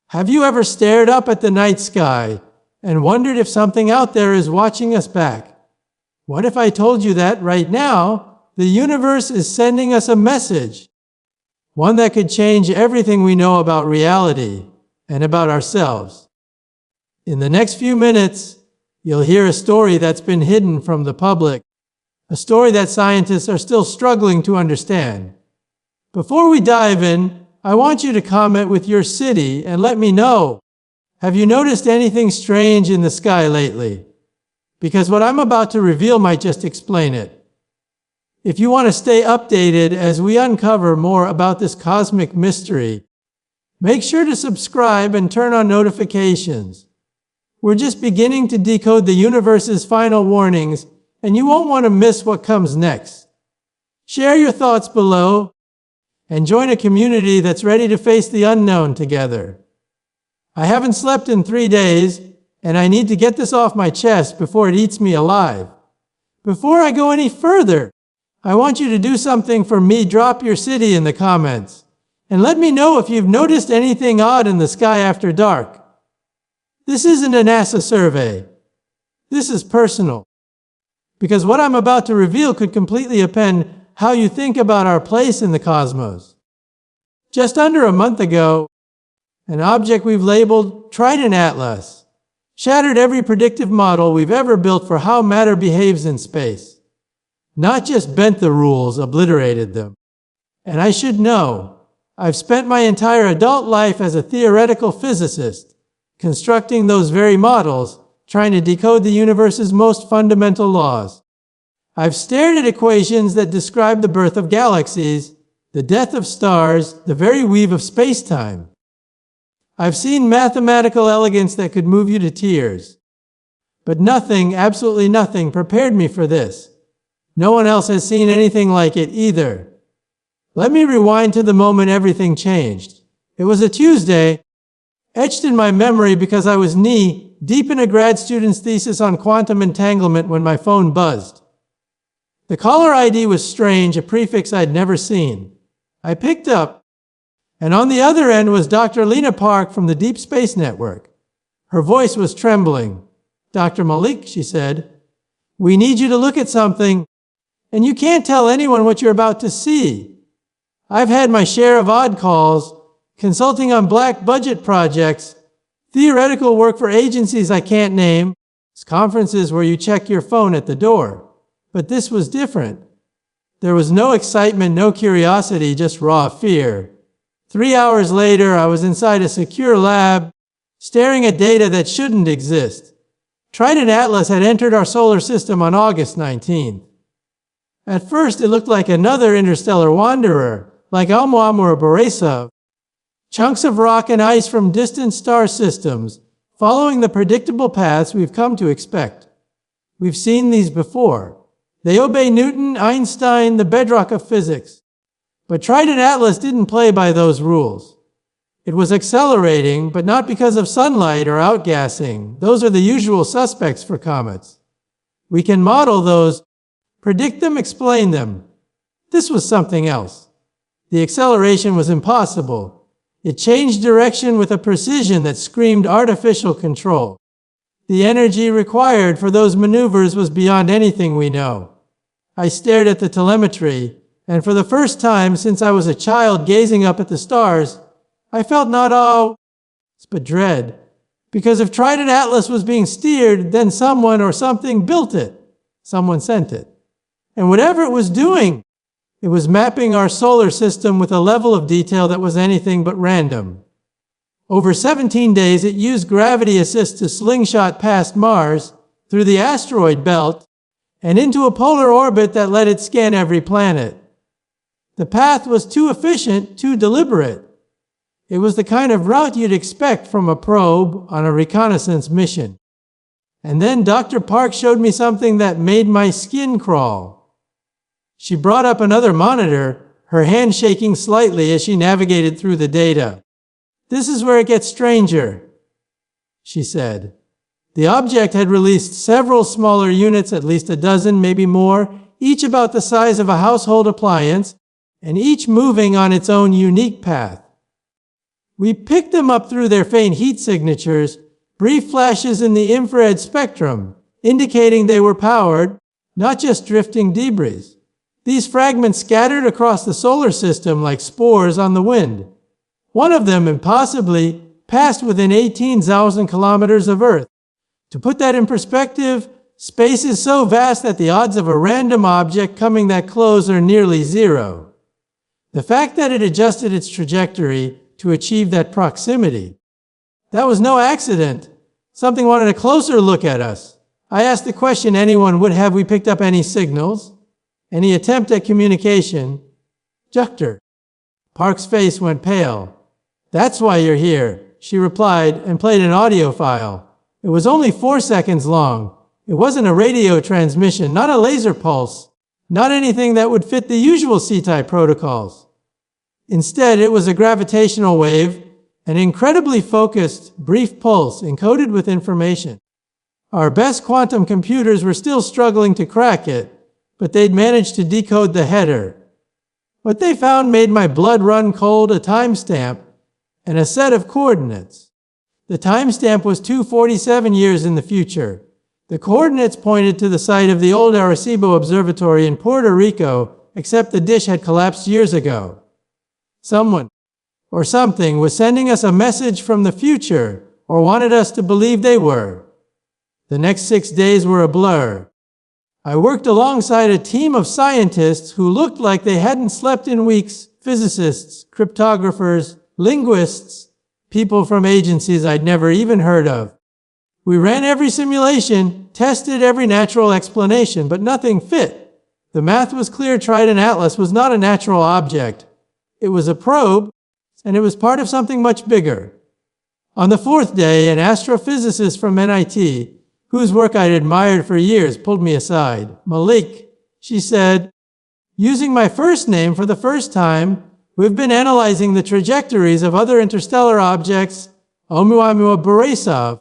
Have you ever stared up at the night sky and wondered if something out there is watching us back? What if I told you that right now, the universe is sending us a message? One that could change everything we know about reality and about ourselves. In the next few minutes, you'll hear a story that's been hidden from the public, a story that scientists are still struggling to understand. Before we dive in, I want you to comment with your city and let me know. Have you noticed anything strange in the sky lately? Because what I'm about to reveal might just explain it. If you want to stay updated as we uncover more about this cosmic mystery, make sure to subscribe and turn on notifications. We're just beginning to decode the universe's final warnings, and you won't want to miss what comes next. Share your thoughts below and join a community that's ready to face the unknown together. I haven't slept in 3 days, and I need to get this off my chest before it eats me alive. Before I go any further, I want you to do something for me. Drop your city in the comments, and let me know if you've noticed anything odd in the sky after dark. This isn't a NASA survey. This is personal. Because what I'm about to reveal could completely upend how you think about our place in the cosmos. Just under a month ago, an object we've labeled Trident Atlas shattered every predictive model we've ever built for how matter behaves in space. Not just bent the rules, obliterated them. And I should know, I've spent my entire adult life as a theoretical physicist, constructing those very models, trying to decode the universe's most fundamental laws. I've stared at equations that describe the birth of galaxies, the death of stars, the very weave of space-time. I've seen mathematical elegance that could move you to tears. But nothing, absolutely nothing, prepared me for this. No one else has seen anything like it either. Let me rewind to the moment everything changed. It was a Tuesday, etched in my memory because I was knee-deep in a grad student's thesis on quantum entanglement when my phone buzzed. The caller ID was strange, a prefix I'd never seen. I picked up, and on the other end was Dr. Lena Park from the Deep Space Network. Her voice was trembling. "Dr. Malik," she said, "we need you to look at something, and you can't tell anyone what you're about to see. I've had my share of odd calls, consulting on black budget projects, theoretical work for agencies I can't name, conferences where you check your phone at the door. But this was different. There was no excitement, no curiosity, just raw fear. 3 hours later, I was inside a secure lab, staring at data that shouldn't exist. Trident Atlas had entered our solar system on August 19th. At first, it looked like another interstellar wanderer, like Oumuamua or Borisov. Chunks of rock and ice from distant star systems, following the predictable paths we've come to expect. We've seen these before. They obey Newton, Einstein, the bedrock of physics. But Trident Atlas didn't play by those rules. It was accelerating, but not because of sunlight or outgassing. Those are the usual suspects for comets. We can model those, predict them, explain them. This was something else. The acceleration was impossible. It changed direction with a precision that screamed artificial control. The energy required for those maneuvers was beyond anything we know. I stared at the telemetry, and for the first time since I was a child gazing up at the stars, I felt not awe, but dread. Because if Trident Atlas was being steered, then someone or something built it. Someone sent it. And whatever it was doing, it was mapping our solar system with a level of detail that was anything but random. Over 17 days, it used gravity assist to slingshot past Mars, through the asteroid belt, and into a polar orbit that let it scan every planet. The path was too efficient, too deliberate. It was the kind of route you'd expect from a probe on a reconnaissance mission. And then Dr. Park showed me something that made my skin crawl. She brought up another monitor, her hand shaking slightly as she navigated through the data. "This is where it gets stranger," she said. The object had released several smaller units, at least a dozen, maybe more, each about the size of a household appliance, and each moving on its own unique path. We picked them up through their faint heat signatures, brief flashes in the infrared spectrum, indicating they were powered, not just drifting debris. These fragments scattered across the solar system like spores on the wind. One of them, impossibly, passed within 18,000 kilometers of Earth. To put that in perspective, space is so vast that the odds of a random object coming that close are nearly zero. The fact that it adjusted its trajectory to achieve that proximity, that was no accident. Something wanted a closer look at us. I asked the question anyone would: have we picked up any signals? Any attempt at communication? Juchter. Park's face went pale. That's why you're here, she replied and played an audio file. It was only 4 seconds long. It wasn't a radio transmission, not a laser pulse, not anything that would fit the usual C-type protocols. Instead, it was a gravitational wave, an incredibly focused, brief pulse encoded with information. Our best quantum computers were still struggling to crack it, but they'd managed to decode the header. What they found made my blood run cold: a timestamp and a set of coordinates. The timestamp was 247 years in the future. The coordinates pointed to the site of the old Arecibo Observatory in Puerto Rico, except the dish had collapsed years ago. Someone, or something, was sending us a message from the future, or wanted us to believe they were. The next 6 days were a blur. I worked alongside a team of scientists who looked like they hadn't slept in weeks: physicists, cryptographers, linguists, people from agencies I'd never even heard of. We ran every simulation, tested every natural explanation, but nothing fit. The math was clear: Trident Atlas was not a natural object. It was a probe, and it was part of something much bigger. On the 4th day, an astrophysicist from MIT, whose work I'd admired for years, pulled me aside. "Malik," she said, "using my first name for the first time, we've been analyzing the trajectories of other interstellar objects, Oumuamua Borisov,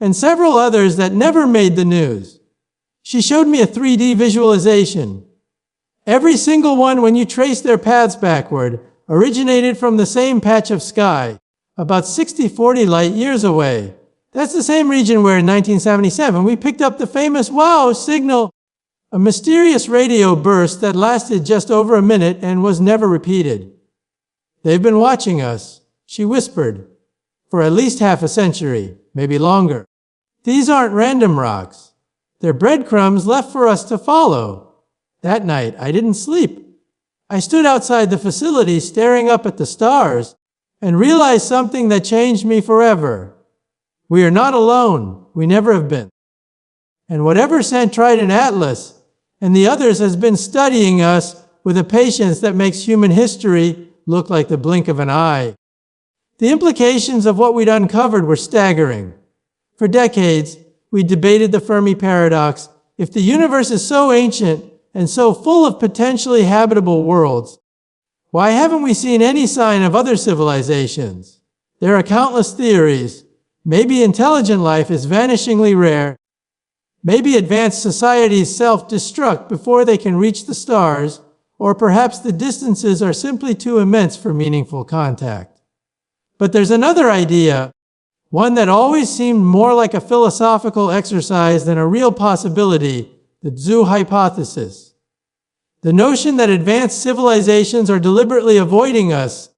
and several others that never made the news." She showed me a 3D visualization. Every single one, when you trace their paths backward, originated from the same patch of sky, about 60-40 light years away. That's the same region where in 1977 we picked up the famous "wow" signal, a mysterious radio burst that lasted just over a minute and was never repeated. "They've been watching us," she whispered, "for at least half a century, maybe longer. These aren't random rocks. They're breadcrumbs left for us to follow." That night, I didn't sleep. I stood outside the facility staring up at the stars and realized something that changed me forever. We are not alone. We never have been. And whatever sent Trident Atlas and the others has been studying us with a patience that makes human history look like the blink of an eye. The implications of what we'd uncovered were staggering. For decades, we debated the Fermi paradox. If the universe is so ancient and so full of potentially habitable worlds, why haven't we seen any sign of other civilizations? There are countless theories. Maybe intelligent life is vanishingly rare. Maybe advanced societies self-destruct before they can reach the stars, or perhaps the distances are simply too immense for meaningful contact. But there's another idea, one that always seemed more like a philosophical exercise than a real possibility: the Zoo hypothesis. The notion that advanced civilizations are deliberately avoiding us,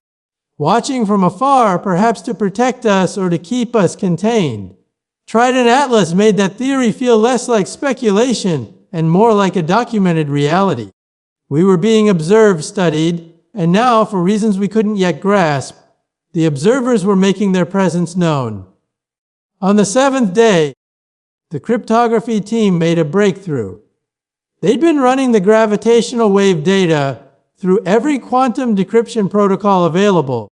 watching from afar, perhaps to protect us or to keep us contained. Trident Atlas made that theory feel less like speculation and more like a documented reality. We were being observed, studied, and now, for reasons we couldn't yet grasp, the observers were making their presence known. On the 7th day, the cryptography team made a breakthrough. They'd been running the gravitational wave data through every quantum decryption protocol available,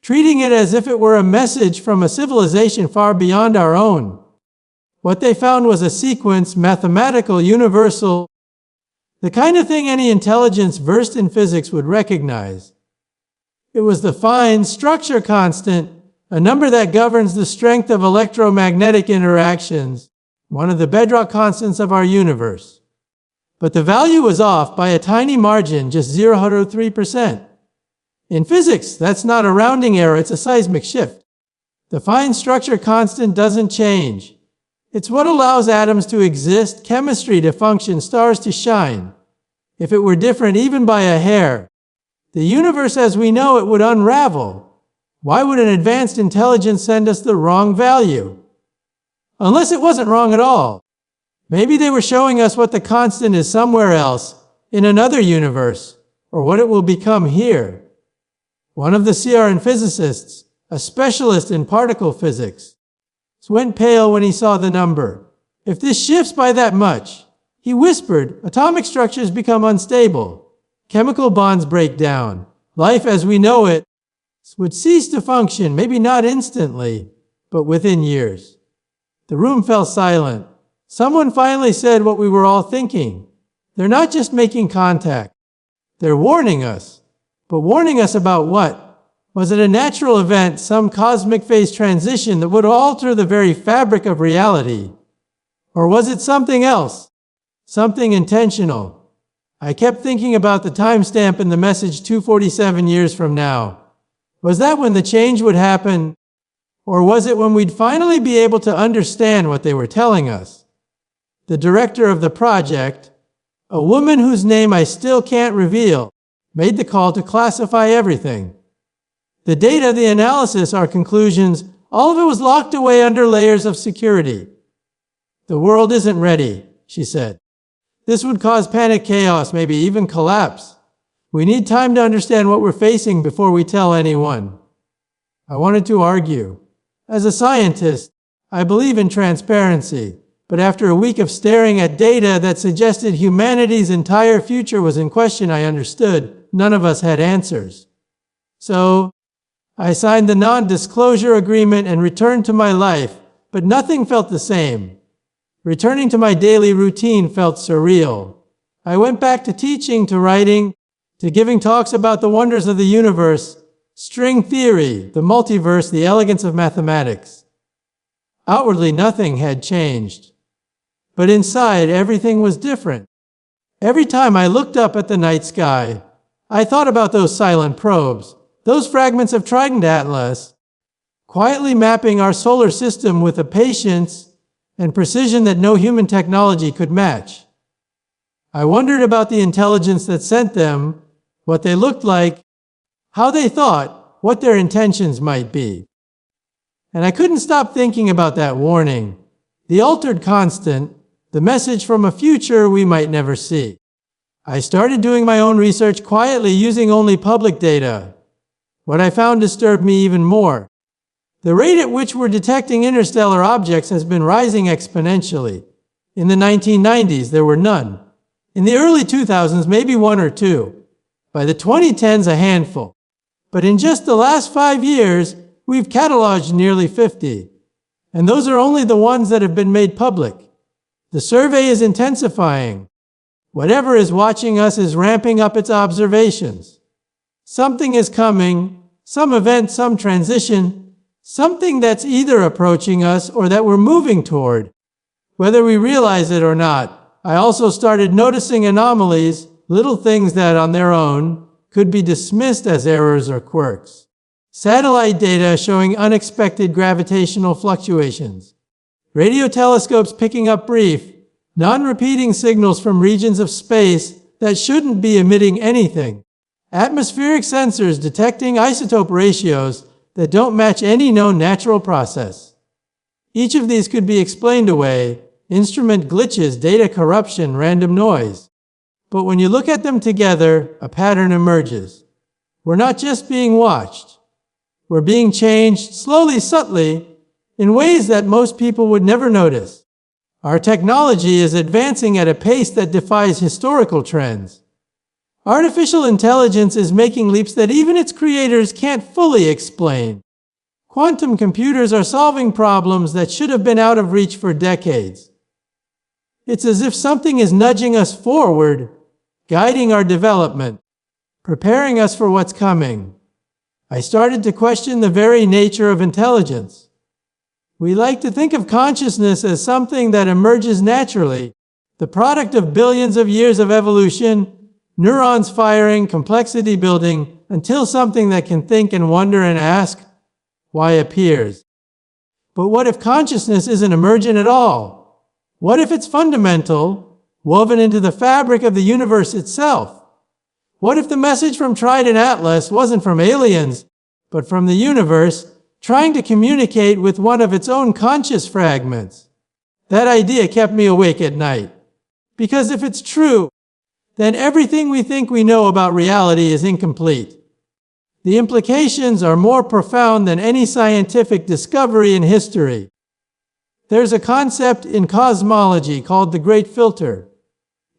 treating it as if it were a message from a civilization far beyond our own. What they found was a sequence, mathematical, universal, the kind of thing any intelligence versed in physics would recognize. It was the fine structure constant, a number that governs the strength of electromagnetic interactions, one of the bedrock constants of our universe. But the value was off by a tiny margin, just 0.03%. In physics, that's not a rounding error, it's a seismic shift. The fine structure constant doesn't change. It's what allows atoms to exist, chemistry to function, stars to shine. If it were different even by a hair, the universe as we know it would unravel. Why would an advanced intelligence send us the wrong value? Unless it wasn't wrong at all. Maybe they were showing us what the constant is somewhere else, in another universe, or what it will become here. One of the CRN physicists, a specialist in particle physics, went pale when he saw the number. If this shifts by that much, he whispered, atomic structures become unstable. Chemical bonds break down. Life as we know it would cease to function, maybe not instantly, but within years. The room fell silent. Someone finally said what we were all thinking. They're not just making contact. They're warning us. But warning us about what? Was it a natural event, some cosmic phase transition that would alter the very fabric of reality? Or was it something else? Something intentional? I kept thinking about the timestamp in the message 247 years from now. Was that when the change would happen? Or was it when we'd finally be able to understand what they were telling us? The director of the project, a woman whose name I still can't reveal, made the call to classify everything. The data, the analysis, our conclusions, all of it was locked away under layers of security. The world isn't ready, she said. This would cause panic, chaos, maybe even collapse. We need time to understand what we're facing before we tell anyone. I wanted to argue. As a scientist, I believe in transparency. But after a week of staring at data that suggested humanity's entire future was in question, I understood none of us had answers. So, I signed the non-disclosure agreement and returned to my life, but nothing felt the same. Returning to my daily routine felt surreal. I went back to teaching, to writing, to giving talks about the wonders of the universe, string theory, the multiverse, the elegance of mathematics. Outwardly, nothing had changed. But inside, everything was different. Every time I looked up at the night sky, I thought about those silent probes, those fragments of Trident Atlas, quietly mapping our solar system with a patience and precision that no human technology could match. I wondered about the intelligence that sent them, what they looked like, how they thought, what their intentions might be. And I couldn't stop thinking about that warning, the altered constant, the message from a future we might never see. I started doing my own research quietly, using only public data. What I found disturbed me even more. The rate at which we're detecting interstellar objects has been rising exponentially. In the 1990s, there were none. In the early 2000s, maybe one or two. By the 2010s, a handful. But in just the last 5 years, we've cataloged nearly 50. And those are only the ones that have been made public. The survey is intensifying. Whatever is watching us is ramping up its observations. Something is coming, some event, some transition, something that's either approaching us or that we're moving toward, whether we realize it or not. I also started noticing anomalies, little things that on their own could be dismissed as errors or quirks. Satellite data showing unexpected gravitational fluctuations. Radio telescopes picking up brief, non-repeating signals from regions of space that shouldn't be emitting anything. Atmospheric sensors detecting isotope ratios that don't match any known natural process. Each of these could be explained away: instrument glitches, data corruption, random noise. But when you look at them together, a pattern emerges. We're not just being watched. We're being changed slowly, subtly, in ways that most people would never notice. Our technology is advancing at a pace that defies historical trends. Artificial intelligence is making leaps that even its creators can't fully explain. Quantum computers are solving problems that should have been out of reach for decades. It's as if something is nudging us forward, guiding our development, preparing us for what's coming. I started to question the very nature of intelligence. We like to think of consciousness as something that emerges naturally, the product of billions of years of evolution, Neurons firing, complexity building, until something that can think and wonder and ask, why appears. But what if consciousness isn't emergent at all? What if it's fundamental, woven into the fabric of the universe itself? What if the message from Trident Atlas wasn't from aliens, but from the universe, trying to communicate with one of its own conscious fragments? That idea kept me awake at night. Because if it's true, then everything we think we know about reality is incomplete. The implications are more profound than any scientific discovery in history. There's a concept in cosmology called the Great Filter.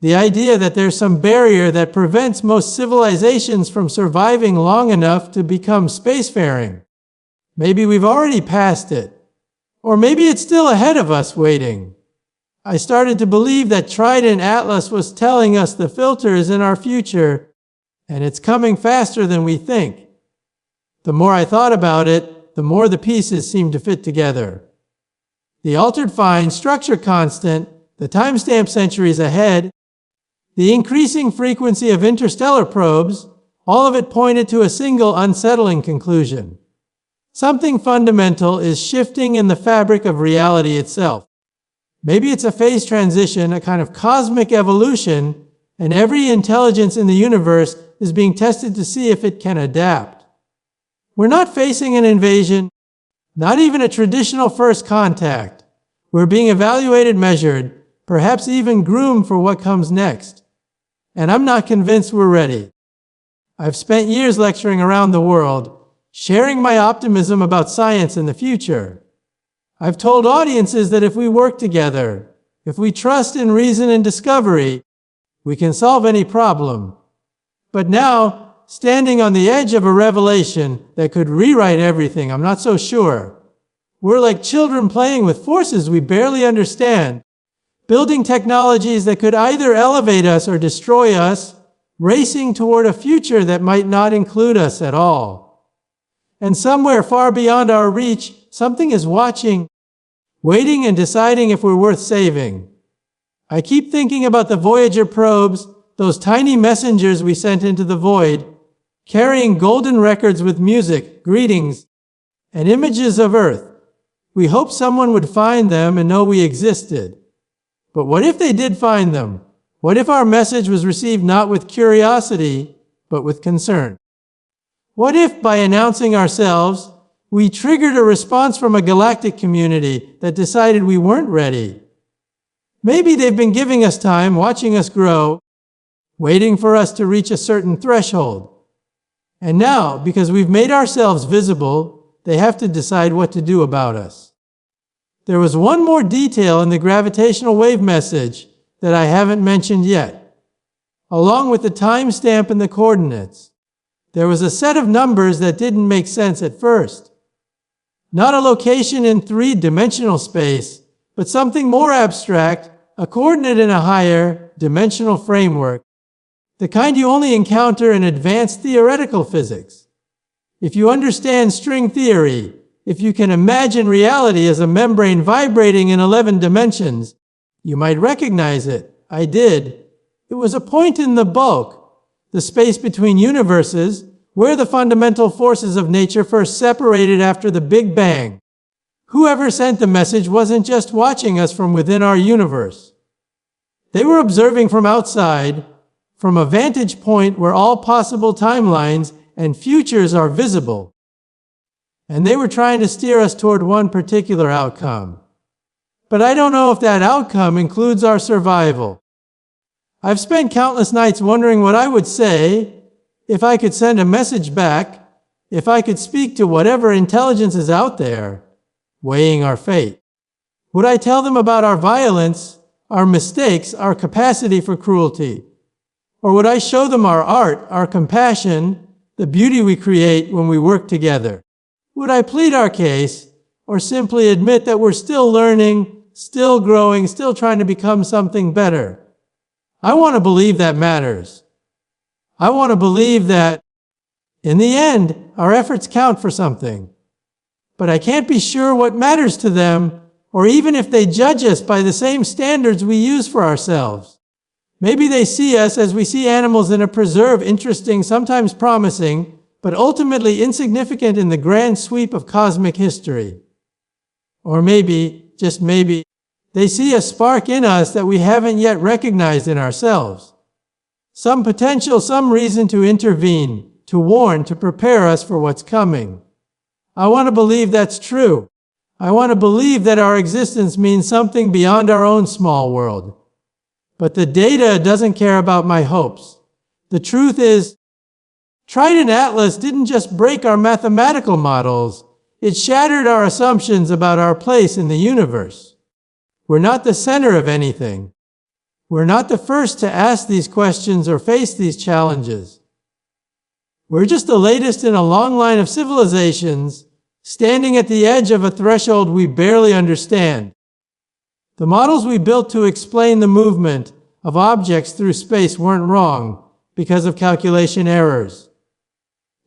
The idea that there's some barrier that prevents most civilizations from surviving long enough to become spacefaring. Maybe we've already passed it. Or maybe it's still ahead of us waiting. I started to believe that Trident Atlas was telling us the filter is in our future, and it's coming faster than we think. The more I thought about it, the more the pieces seemed to fit together. The altered fine structure constant, the timestamp centuries ahead, the increasing frequency of interstellar probes, all of it pointed to a single unsettling conclusion. Something fundamental is shifting in the fabric of reality itself. Maybe it's a phase transition, a kind of cosmic evolution, and every intelligence in the universe is being tested to see if it can adapt. We're not facing an invasion, not even a traditional first contact. We're being evaluated, measured, perhaps even groomed for what comes next. And I'm not convinced we're ready. I've spent years lecturing around the world, sharing my optimism about science and the future. I've told audiences that if we work together, if we trust in reason and discovery, we can solve any problem. But now, standing on the edge of a revelation that could rewrite everything, I'm not so sure. We're like children playing with forces we barely understand, building technologies that could either elevate us or destroy us, racing toward a future that might not include us at all. And somewhere far beyond our reach, something is watching, waiting and deciding if we're worth saving. I keep thinking about the Voyager probes, those tiny messengers we sent into the void, carrying golden records with music, greetings, and images of Earth. We hoped someone would find them and know we existed. But what if they did find them? What if our message was received not with curiosity, but with concern? What if, by announcing ourselves, we triggered a response from a galactic community that decided we weren't ready? Maybe they've been giving us time, watching us grow, waiting for us to reach a certain threshold. And now, because we've made ourselves visible, they have to decide what to do about us. There was one more detail in the gravitational wave message that I haven't mentioned yet. Along with the timestamp and the coordinates, there was a set of numbers that didn't make sense at first. Not a location in three-dimensional space, but something more abstract, a coordinate in a higher dimensional framework, the kind you only encounter in advanced theoretical physics. If you understand string theory, if you can imagine reality as a membrane vibrating in 11 dimensions, you might recognize it. I did. It was a point in the bulk, the space between universes, where the fundamental forces of nature first separated after the Big Bang. Whoever sent the message wasn't just watching us from within our universe. They were observing from outside, from a vantage point where all possible timelines and futures are visible. And they were trying to steer us toward one particular outcome. But I don't know if that outcome includes our survival. I've spent countless nights wondering what I would say if I could send a message back, if I could speak to whatever intelligence is out there, weighing our fate. Would I tell them about our violence, our mistakes, our capacity for cruelty? Or would I show them our art, our compassion, the beauty we create when we work together? Would I plead our case, or simply admit that we're still learning, still growing, still trying to become something better? I want to believe that matters. I want to believe that, in the end, our efforts count for something. But I can't be sure what matters to them, or even if they judge us by the same standards we use for ourselves. Maybe they see us as we see animals in a preserve, interesting, sometimes promising, but ultimately insignificant in the grand sweep of cosmic history. Or maybe, just maybe, they see a spark in us that we haven't yet recognized in ourselves. Some potential, some reason to intervene, to warn, to prepare us for what's coming. I want to believe that's true. I want to believe that our existence means something beyond our own small world. But the data doesn't care about my hopes. The truth is, Trident Atlas didn't just break our mathematical models, it shattered our assumptions about our place in the universe. We're not the center of anything. We're not the first to ask these questions or face these challenges. We're just the latest in a long line of civilizations, standing at the edge of a threshold we barely understand. The models we built to explain the movement of objects through space weren't wrong because of calculation errors.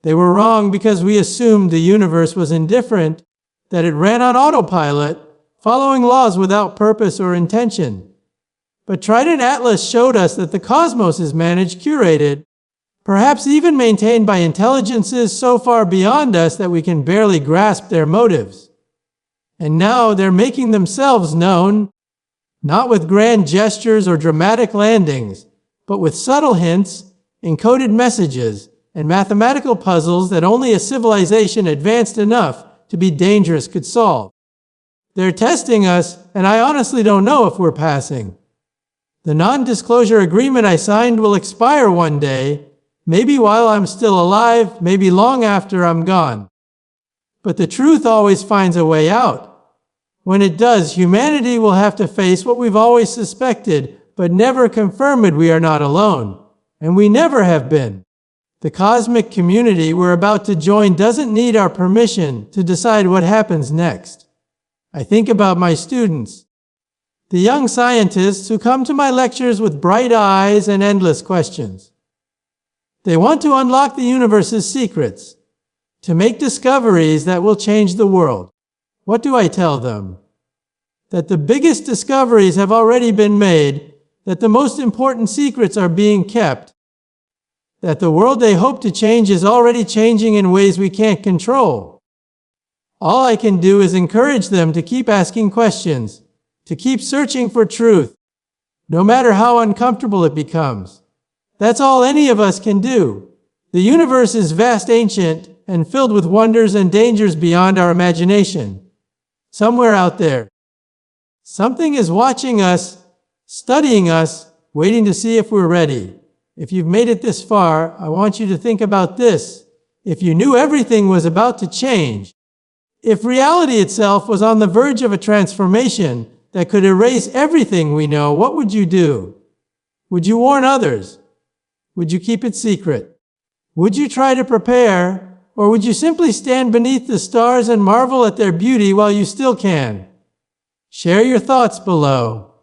They were wrong because we assumed the universe was indifferent, that it ran on autopilot, following laws without purpose or intention. But Trident Atlas showed us that the cosmos is managed, curated, perhaps even maintained by intelligences so far beyond us that we can barely grasp their motives. And now they're making themselves known, not with grand gestures or dramatic landings, but with subtle hints, encoded messages, and mathematical puzzles that only a civilization advanced enough to be dangerous could solve. They're testing us, and I honestly don't know if we're passing. The non-disclosure agreement I signed will expire one day, maybe while I'm still alive, maybe long after I'm gone. But the truth always finds a way out. When it does, humanity will have to face what we've always suspected, but never confirmed: we are not alone. And we never have been. The cosmic community we're about to join doesn't need our permission to decide what happens next. I think about my students, the young scientists who come to my lectures with bright eyes and endless questions. They want to unlock the universe's secrets, to make discoveries that will change the world. What do I tell them? That the biggest discoveries have already been made, that the most important secrets are being kept, that the world they hope to change is already changing in ways we can't control. All I can do is encourage them to keep asking questions, to keep searching for truth, no matter how uncomfortable it becomes. That's all any of us can do. The universe is vast, ancient, and filled with wonders and dangers beyond our imagination. Somewhere out there, something is watching us, studying us, waiting to see if we're ready. If you've made it this far, I want you to think about this. If you knew everything was about to change, if reality itself was on the verge of a transformation that could erase everything we know, what would you do? Would you warn others? Would you keep it secret? Would you try to prepare, or would you simply stand beneath the stars and marvel at their beauty while you still can? Share your thoughts below.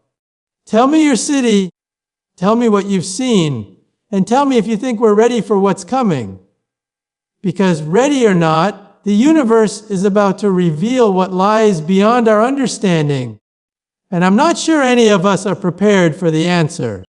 Tell me your city, tell me what you've seen, and tell me if you think we're ready for what's coming. Because ready or not, the universe is about to reveal what lies beyond our understanding. And I'm not sure any of us are prepared for the answer.